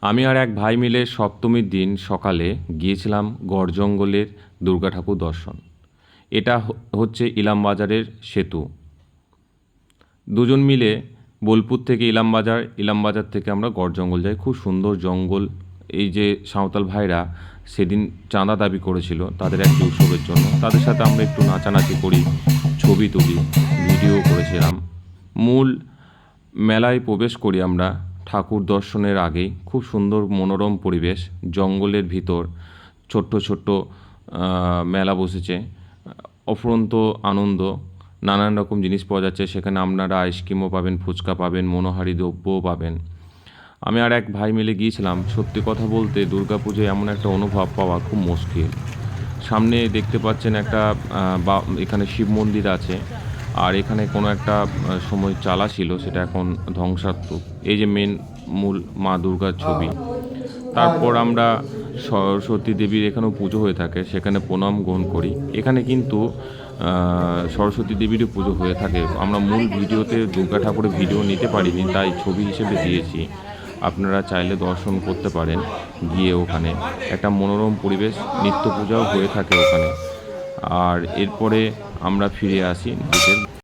আমি আর এক ভাই মিলে সপ্তমীর দিন সকালে গিয়েছিলাম গড় জঙ্গলের দুর্গা ঠাকুর দর্শন। এটা হচ্ছে ইলামবাজারের সেতু। দুজন মিলে বোলপুর থেকে ইলামবাজার, ইলামবাজার থেকে আমরা গড় জঙ্গল যাই। খুব সুন্দর জঙ্গল। এই যে সাঁওতাল ভাইরা সেদিন চাঁদা দাবি করেছিল তাদের একটি উৎসবের জন্য, তাদের সাথে আমরা একটু নাচানাচি করি, ছবি তুলি, ভিডিও করেছিলাম। মূল মেলায় প্রবেশ করি আমরা ঠাকুর দর্শনের আগেই। খুব সুন্দর মনোরম পরিবেশ, জঙ্গলের ভিতর ছোট্ট ছোট্ট মেলা বসেছে। অফুরন্ত আনন্দ, নানান রকম জিনিস পাওয়া যাচ্ছে সেখানে। আপনারা আইসক্রিমও পাবেন, ফুচকা পাবেন, মনোহারি দ্রব্যও পাবেন। আমি আর এক ভাই মিলে গিয়েছিলাম। সত্যি কথা বলতে দুর্গাপুজোয় এমন একটা অনুভব পাওয়া খুব মুশকিল। সামনে দেখতে পাচ্ছেন একটা বা এখানে শিব মন্দির আছে, আর এখানে কোনো একটা সময় চালা ছিল, সেটা এখন ধ্বংসাত্মক। এই যে মূল মা দুর্গার ছবি। তারপর আমরা সরস্বতী দেবীর এখানেও পুজো হয়ে থাকে, সেখানে প্রণাম গ্রহণ করি। এখানে কিন্তু সরস্বতী দেবীরও পুজো হয়ে থাকে। আমরা মূল ভিডিওতে দুর্গা ঠাকুরের ভিডিও নিতে পারিনি, তাই ছবি হিসেবে দিয়েছি। আপনারা চাইলে দর্শন করতে পারেন গিয়ে। ওখানে একটা মনোরম পরিবেশ, নিত্য পূজাও হয়ে থাকে ওখানে। আর এরপরে আমরা ফিরে আসি নিজেদের